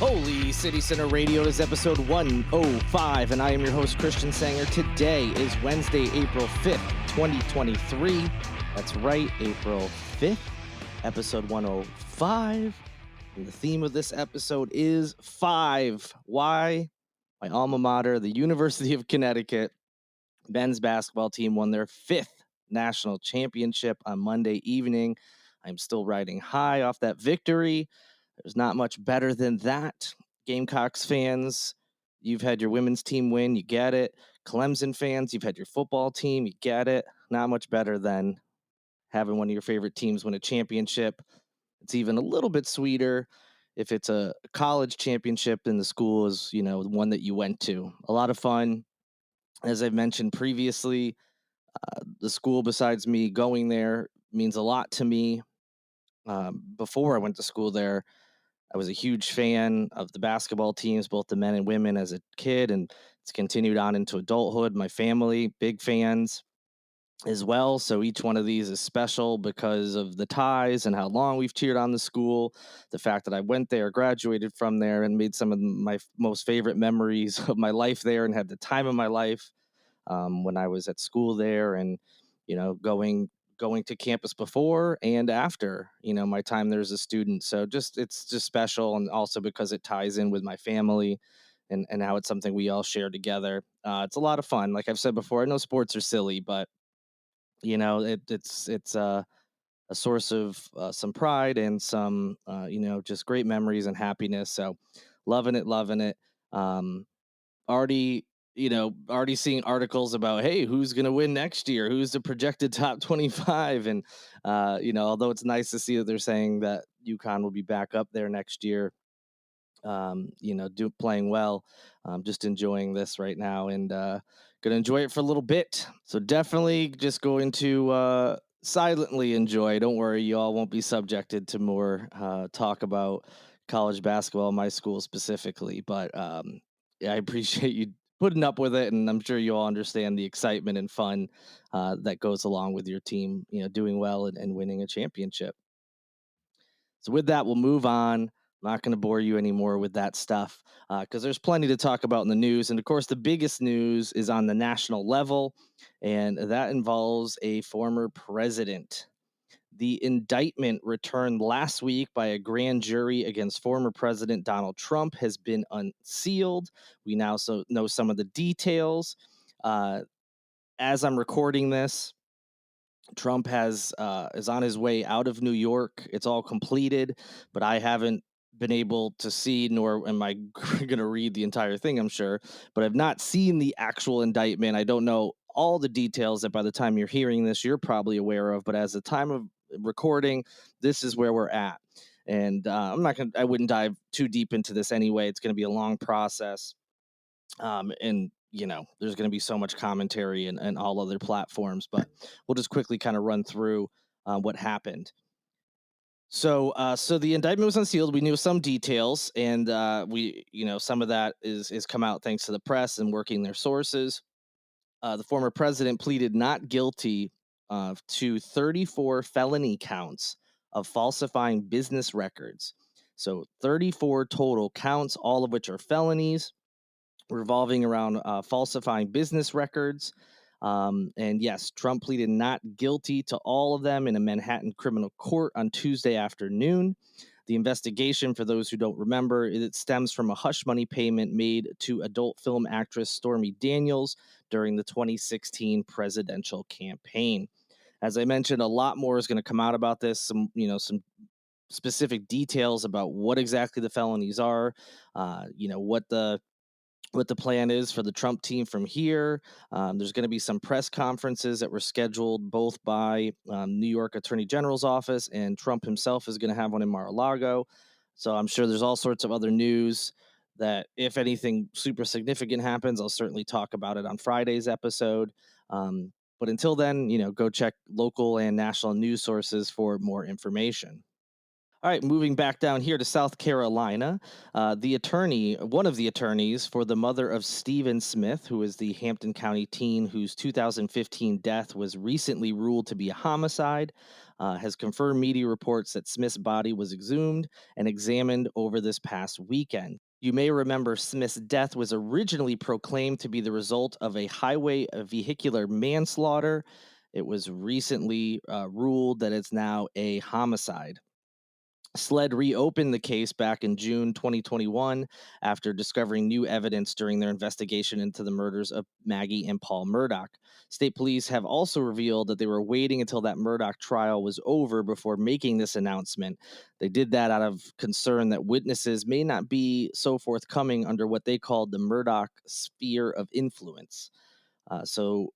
Holy City Center Radio is episode 105, and I am your host, Christian Sanger. Today is Wednesday, April 5th, 2023. That's right, April 5th, episode 105. And the theme of this episode is 5. Why? My alma mater, the University of Connecticut men's basketball team won their 5th national championship on Monday evening. I'm still riding high off that victory. There's not much better than that. Gamecocks fans, you've had your women's team win, you get it. Clemson fans, you've had your football team, you get it. Not much better than having one of your favorite teams win a championship. It's even a little bit sweeter if it's a college championship and the school is, one that you went to. A lot of fun. As I've mentioned previously, the school, besides me going there, means a lot to me. Before I went to school there, I was a huge fan of the basketball teams, both the men and women, as a kid, and it's continued on into adulthood. My family, big fans as well. So each one of these is special because of the ties and how long we've cheered on the school. The fact that I went there, graduated from there, and made some of my most favorite memories of my life there and had the time of my life when I was at school there, and going to campus before and after my time there as a student. So it's just special, and also because it ties in with my family and how it's something we all share together. It's a lot of fun. Like I've said before, I know sports are silly, but it's a source of some pride and some just great memories and happiness. So loving it. um already seeing articles about, hey, who's going to win next year, who's the projected top 25. And although it's nice to see that they're saying that UConn will be back up there next year, playing well. Just enjoying this right now, and gonna enjoy it for a little bit. So definitely just going to silently enjoy. Don't worry, you all won't be subjected to more talk about college basketball, my school specifically. But yeah, I appreciate you putting up with it, and I'm sure you all understand the excitement and fun that goes along with your team, doing well and winning a championship. So with that, we'll move on. I'm not going to bore you anymore with that stuff because there's plenty to talk about in the news. And of course, the biggest news is on the national level, and that involves a former president. The indictment returned last week by a grand jury against former President Donald Trump has been unsealed. We now know some of the details. As I'm recording this, Trump is on his way out of New York. It's all completed, but I haven't been able to see, nor am I going to read the entire thing, I'm sure, but I've not seen the actual indictment. I don't know all the details that by the time you're hearing this, you're probably aware of, but as the time of recording, this is where we're at. And I wouldn't dive too deep into this anyway. It's going to be a long process. And there's going to be so much commentary and all other platforms, but we'll just quickly kind of run through what happened. So the indictment was unsealed. We knew some details, and some of that is come out thanks to the press and working their sources. The former president pleaded not guilty to 34 felony counts of falsifying business records. So 34 total counts, all of which are felonies, revolving around falsifying business records. And yes, Trump pleaded not guilty to all of them in a Manhattan criminal court on Tuesday afternoon. The investigation, for those who don't remember, it stems from a hush money payment made to adult film actress Stormy Daniels during the 2016 presidential campaign. As I mentioned, a lot more is going to come out about this. Some specific details about what exactly the felonies are, what the plan is for the Trump team from here. There's going to be some press conferences that were scheduled both by New York Attorney General's office, and Trump himself is going to have one in Mar-a-Lago. So I'm sure there's all sorts of other news that if anything super significant happens, I'll certainly talk about it on Friday's episode. But until then, go check local and national news sources for more information. All right, moving back down here to South Carolina, one of the attorneys for the mother of Stephen Smith, who is the Hampton County teen whose 2015 death was recently ruled to be a homicide, has confirmed media reports that Smith's body was exhumed and examined over this past weekend. You may remember Smith's death was originally proclaimed to be the result of a highway vehicular manslaughter. It was recently ruled that it's now a homicide. SLED reopened the case back in June 2021 after discovering new evidence during their investigation into the murders of Maggie and Paul Murdaugh. State police have also revealed that they were waiting until that Murdaugh trial was over before making this announcement. They did that out of concern that witnesses may not be so forthcoming under what they called the Murdaugh sphere of influence. So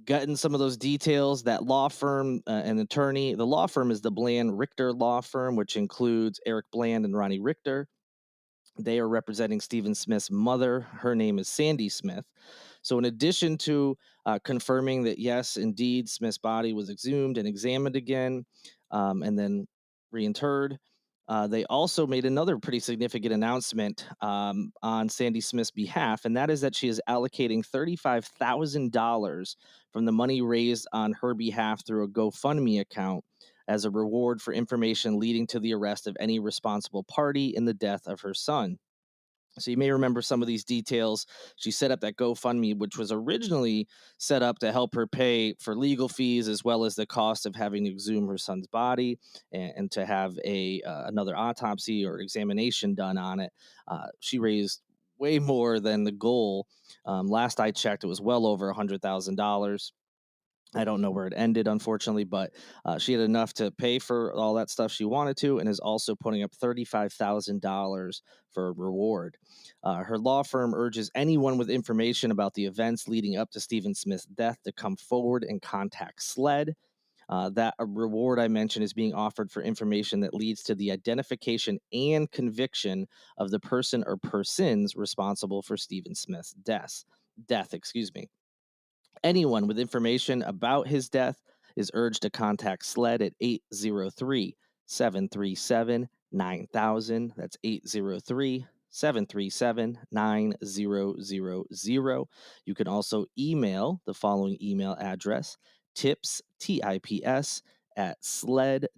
getting some of those details, that law firm, an attorney, the law firm is the Bland Richter Law Firm, which includes Eric Bland and Ronnie Richter. They are representing Stephen Smith's mother. Her name is Sandy Smith. So, in addition to confirming that, yes, indeed, Smith's body was exhumed and examined again and then reinterred, they also made another pretty significant announcement on Sandy Smith's behalf, and that is that she is allocating $35,000 from the money raised on her behalf through a GoFundMe account as a reward for information leading to the arrest of any responsible party in the death of her son. So you may remember some of these details. She set up that GoFundMe, which was originally set up to help her pay for legal fees as well as the cost of having to exhume her son's body and to have a another autopsy or examination done on it. She raised way more than the goal. Last I checked, it was well over $100,000. I don't know where it ended, unfortunately, but she had enough to pay for all that stuff she wanted to, and is also putting up $35,000 for a reward. Her law firm urges anyone with information about the events leading up to Stephen Smith's death to come forward and contact SLED. That reward I mentioned is being offered for information that leads to the identification and conviction of the person or persons responsible for Stephen Smith's death. Excuse me. Anyone with information about his death is urged to contact SLED at 803-737-9000. That's 803-737-9000. You can also email the following email address: tips at sled.sc.gov.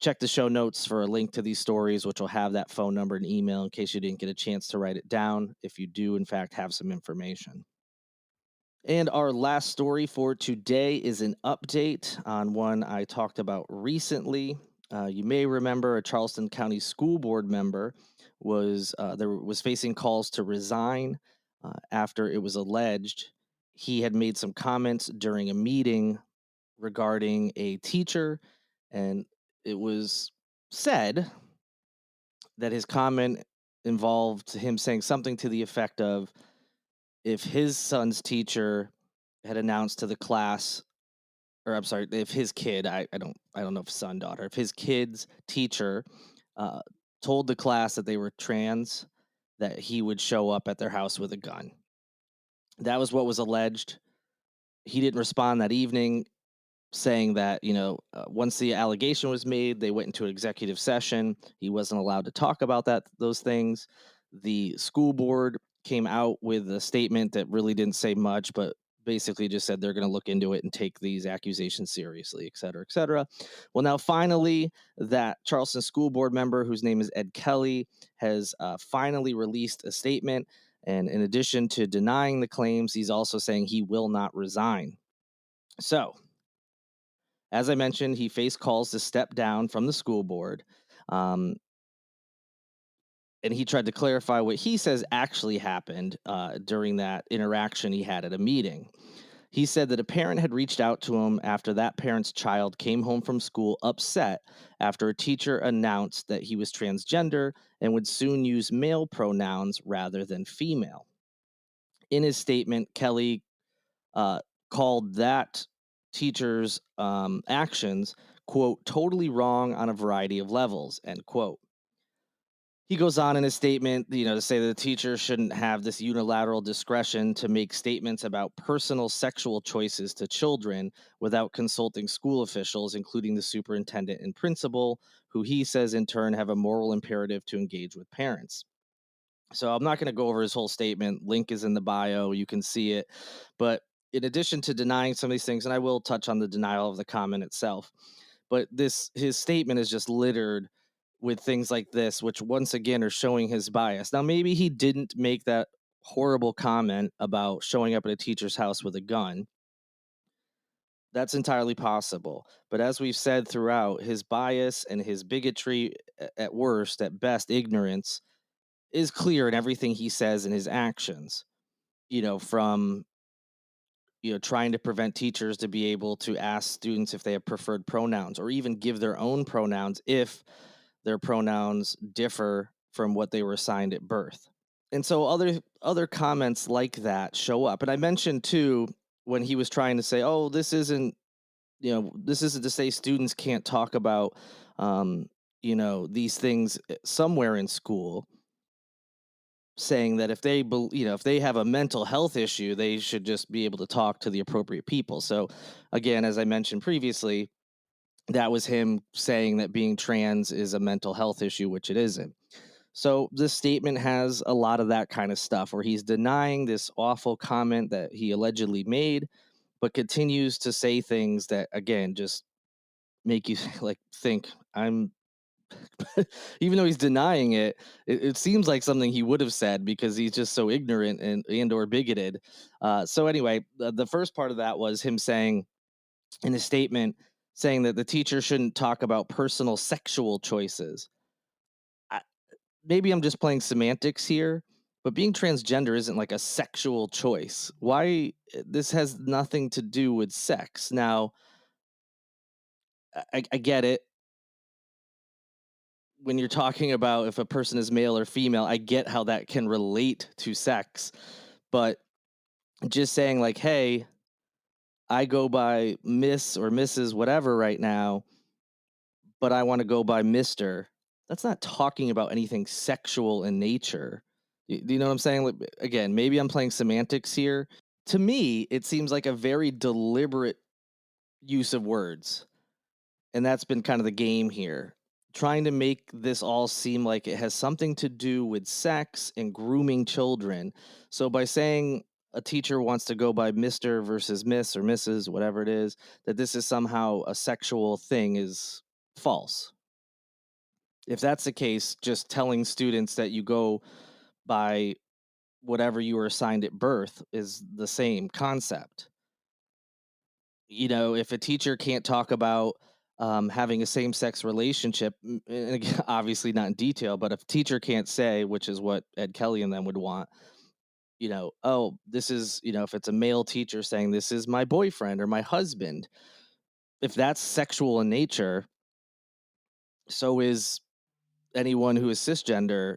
Check the show notes for a link to these stories, which will have that phone number and email in case you didn't get a chance to write it down, if you do, in fact, have some information. And our last story for today is an update on one I talked about recently. You may remember a Charleston County School Board member was facing calls to resign after it was alleged he had made some comments during a meeting regarding a teacher, and it was said that his comment involved him saying something to the effect of, if his son's teacher had announced to the class, or I'm sorry, if his kid, I don't know if son, daughter, if his kid's teacher uh, told the class that they were trans, that he would show up at their house with a gun. That was what was alleged. He didn't respond that evening, saying that, once the allegation was made, they went into an executive session. He wasn't allowed to talk about those things. The school board came out with a statement that really didn't say much, but basically just said they're going to look into it and take these accusations seriously, et cetera, et cetera. Well, now finally, that Charleston school board member, whose name is Ed Kelly, has finally released a statement. And in addition to denying the claims, he's also saying he will not resign. So, as I mentioned, he faced calls to step down from the school board. Um, and he tried to clarify what he says actually happened during that interaction he had at a meeting. He said that a parent had reached out to him after that parent's child came home from school upset after a teacher announced that he was transgender and would soon use male pronouns rather than female. In his statement, Kelly uh, called that teacher's actions, quote, totally wrong on a variety of levels, end quote. He goes on in his statement, to say that the teacher shouldn't have this unilateral discretion to make statements about personal sexual choices to children without consulting school officials, including the superintendent and principal, who he says in turn have a moral imperative to engage with parents. So I'm not going to go over his whole statement. Link is in the bio. You can see it. But in addition to denying some of these things, and I will touch on the denial of the comment itself, but this his statement is just littered with things like this, which once again are showing his bias. Now, maybe he didn't make that horrible comment about showing up at a teacher's house with a gun. That's entirely possible. But as we've said throughout, his bias and his bigotry, at worst, at best, ignorance, is clear in everything he says and his actions. From trying to prevent teachers to be able to ask students if they have preferred pronouns or even give their own pronouns if their pronouns differ from what they were assigned at birth. And so other comments like that show up. And I mentioned too when he was trying to say, "Oh, this isn't to say students can't talk about these things somewhere in school," saying that if they have a mental health issue, they should just be able to talk to the appropriate people. So again, as I mentioned previously, that was him saying that being trans is a mental health issue, which it isn't. So this statement has a lot of that kind of stuff where he's denying this awful comment that he allegedly made, but continues to say things that again just make you like think I'm even though he's denying it, it seems like something he would have said because he's just so ignorant and or bigoted. So anyway, the first part of that was him saying in his statement, saying that the teacher shouldn't talk about personal sexual choices. I, Maybe I'm just playing semantics here, but being transgender isn't like a sexual choice. Why this has nothing to do with sex. Now, I get it when you're talking about if a person is male or female, I get how that can relate to sex, but just saying like, "Hey, I go by Miss or Mrs. whatever right now, but I want to go by Mister." That's not talking about anything sexual in nature. Do you know what I'm saying? Like, again, maybe I'm playing semantics here. To me, it seems like a very deliberate use of words. And that's been kind of the game here. Trying to make this all seem like it has something to do with sex and grooming children. So by saying a teacher wants to go by Mr. versus Miss or Mrs., whatever it is, that this is somehow a sexual thing is false. If that's the case, just telling students that you go by whatever you were assigned at birth is the same concept. If a teacher can't talk about having a same-sex relationship, and again, obviously not in detail, but if a teacher can't say, which is what Ed Kelly and them would want, oh, this is, if it's a male teacher saying this is my boyfriend or my husband, if that's sexual in nature, so is anyone who is cisgender.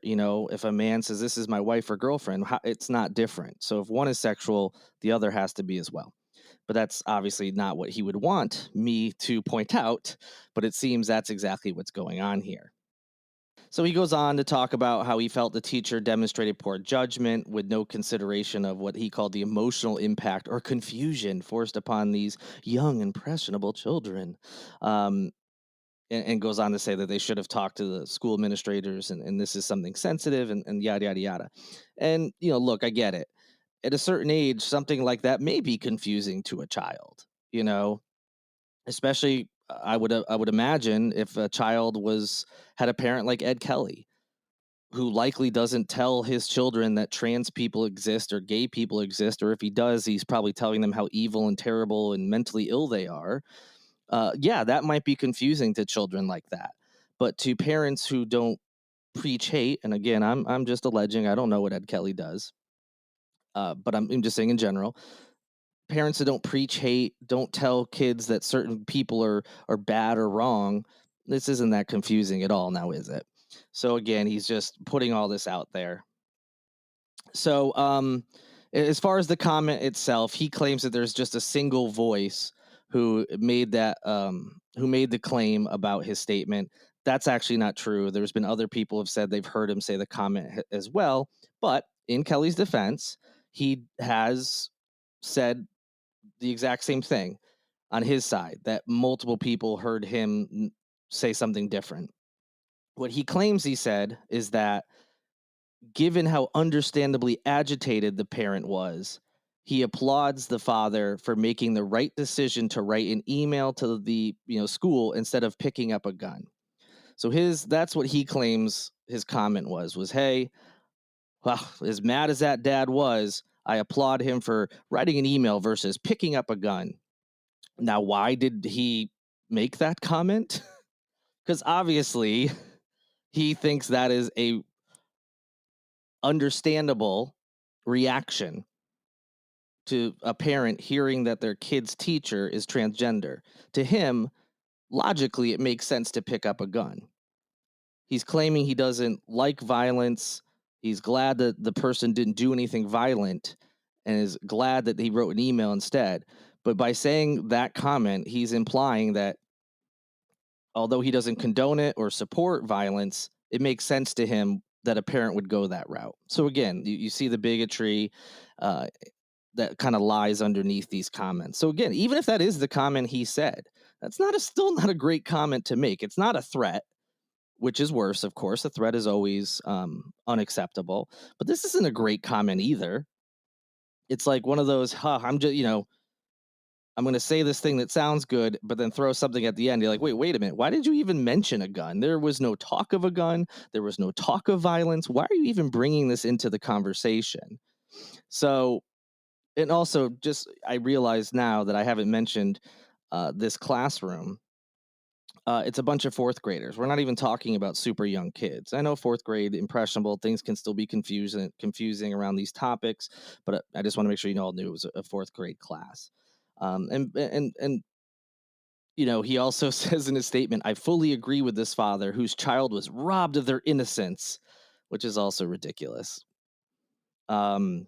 If a man says this is my wife or girlfriend, it's not different. So if one is sexual, the other has to be as well. But that's obviously not what he would want me to point out, but it seems that's exactly what's going on here. So he goes on to talk about how he felt the teacher demonstrated poor judgment with no consideration of what he called the emotional impact or confusion forced upon these young, impressionable children. Um, and goes on to say that they should have talked to the school administrators and this is something sensitive and yada, yada, yada. And, look, I get it. At a certain age, something like that may be confusing to a child, you know, especially I would imagine if a child had a parent like Ed Kelly, who likely doesn't tell his children that trans people exist or gay people exist, or if he does, he's probably telling them how evil and terrible and mentally ill they are. Yeah, that might be confusing to children like that. But to parents who don't preach hate, and again, I'm just alleging, I don't know what Ed Kelly does, but I'm just saying in general, parents that don't preach hate, don't tell kids that certain people are bad or wrong. This isn't that confusing at all, now is it? So again, he's just putting all this out there. So, as far as the comment itself, he claims that there's just a single voice who made the claim about his statement. That's actually not true. There's been other people have said they've heard him say the comment as well. But in Kelly's defense, he has said the exact same thing on his side, that multiple people heard him say something different. What he claims he said is that given how understandably agitated the parent was, He applauds the father for making the right decision to write an email to the school instead of picking up a gun. So his that's what he claims his comment was, hey, well, as mad as that dad was, I applaud him for writing an email versus picking up a gun. Now, why did he make that comment? Because obviously he thinks that is a understandable reaction to a parent hearing that their kid's teacher is transgender. To him, logically, it makes sense to pick up a gun. He's claiming he doesn't like violence. He's glad that the person didn't do anything violent and is glad that he wrote an email instead. But by saying that comment, he's implying that although he doesn't condone it or support violence, it makes sense to him that a parent would go that route. So again, you see the bigotry uh, that kind of lies underneath these comments. So again, even if that is the comment he said, that's still not a great comment to make. It's not a threat, which is worse, of course. A threat is always unacceptable, but this isn't a great comment either. It's like one of those, I'm just, I'm going to say this thing that sounds good, but then throw something at the end. You're like, wait a minute. Why did you even mention a gun? There was no talk of a gun. There was no talk of violence. Why are you even bringing this into the conversation? So, and also, just I realize now that I haven't mentioned this classroom. It's a bunch of fourth graders. We're not even talking about super young kids. I know fourth grade, impressionable things can still be confusing around these topics, but I just want to make sure you all knew it was a fourth grade class. And he also says in his statement, I fully agree with this father whose child was robbed of their innocence, which is also ridiculous. Um,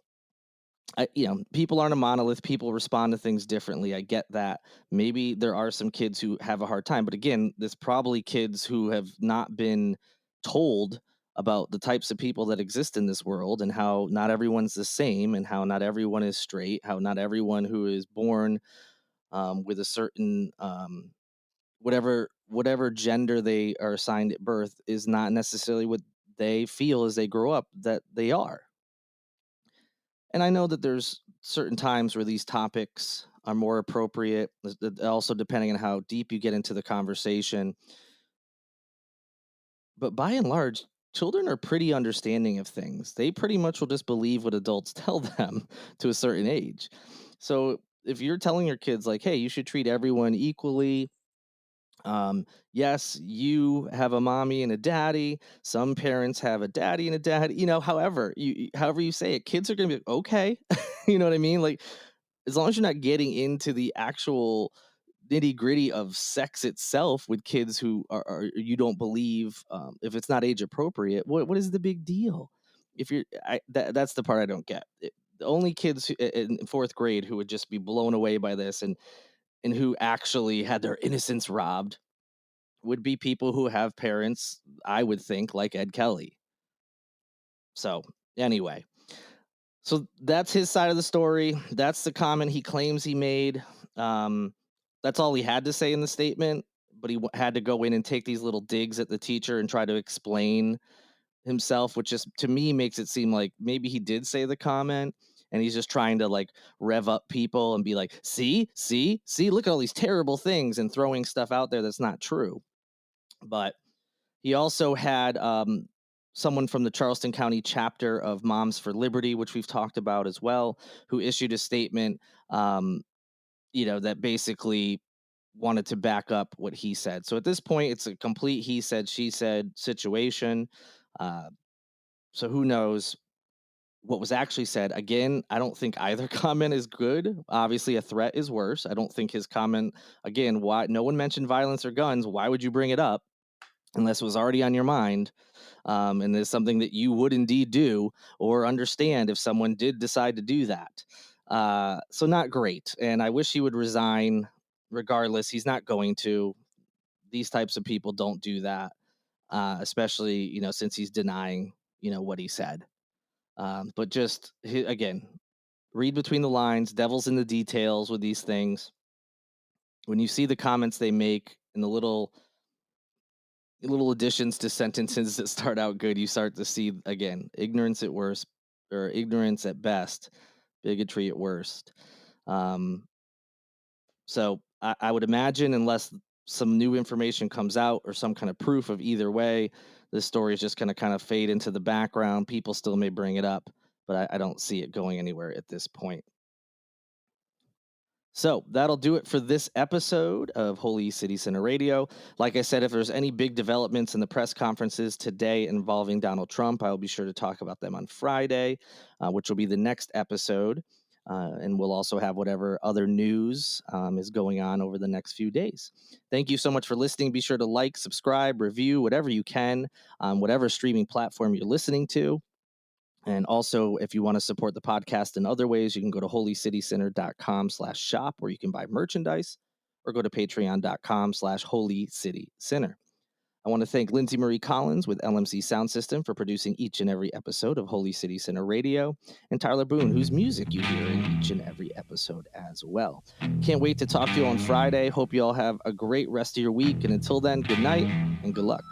people aren't a monolith. People respond to things differently. I get that. Maybe there are some kids who have a hard time, but again, there's probably kids who have not been told about the types of people that exist in this world and how not everyone's the same and how not everyone is straight, how not everyone who is born with a certain whatever gender they are assigned at birth is not necessarily what they feel as they grow up that they are. And I know that there's certain times where these topics are more appropriate, also depending on how deep you get into the conversation. But by and large, children are pretty understanding of things. They pretty much will just believe what adults tell them to a certain age. So if you're telling your kids, like, hey, you should treat everyone equally, yes, you have a mommy and a daddy. Some parents have a daddy and a dad. However you say it, kids are gonna be like, okay. You know what I mean? Like, as long as you're not getting into the actual nitty gritty of sex itself with kids who are you don't believe, if it's not age appropriate, what is the big deal? If you're, that's the part I don't get. The only kids in fourth grade who would just be blown away by this and who actually had their innocence robbed would be people who have parents, I would think, like Ed Kelly. So, anyway, so that's his side of the story. That's the comment he claims he made. Um, that's all he had to say in the statement, but he had to go in and take these little digs at the teacher and try to explain himself, which just to me makes it seem like maybe he did say the comment and he's just trying to like rev up people and be like, see, look at all these terrible things and throwing stuff out there that's not true. But he also had someone from the Charleston County chapter of Moms for Liberty, which we've talked about as well, who issued a statement, that basically wanted to back up what he said. So at this point, it's a complete he said, she said situation. Uh, so who knows what was actually said? Again, I don't think either comment is good. Obviously, a threat is worse. I don't think his comment, again, why no one mentioned violence or guns. Why would you bring it up unless it was already on your mind? And there's something that you would indeed do or understand if someone did decide to do that. So not great. And I wish he would resign regardless. He's not going to. These types of people don't do that, especially, since he's denying, what he said. But just, again, read between the lines, devil's in the details with these things. When you see the comments they make and the little additions to sentences that start out good, you start to see again ignorance at worst or ignorance at best. bigotry at worst. Um, so I would imagine, unless some new information comes out or some kind of proof of either way, this story is just going to kind of fade into the background. People still may bring it up, but I don't see it going anywhere at this point. So that'll do it for this episode of Holy City Center Radio. Like I said, if there's any big developments in the press conferences today involving Donald Trump, I'll be sure to talk about them on Friday, which will be the next episode. And we'll also have whatever other news is going on over the next few days. Thank you so much for listening. Be sure to like, subscribe, review, whatever you can on whatever streaming platform you're listening to. And also, if you want to support the podcast in other ways, you can go to holycitycenter.com/shop, where you can buy merchandise, or go to patreon.com/holycitycenter. I want to thank Lindsay Marie Collins with LMC Sound System for producing each and every episode of Holy City Center Radio, and Tyler Boone, whose music you hear in each and every episode as well. Can't wait to talk to you on Friday. Hope you all have a great rest of your week. And until then, good night and good luck.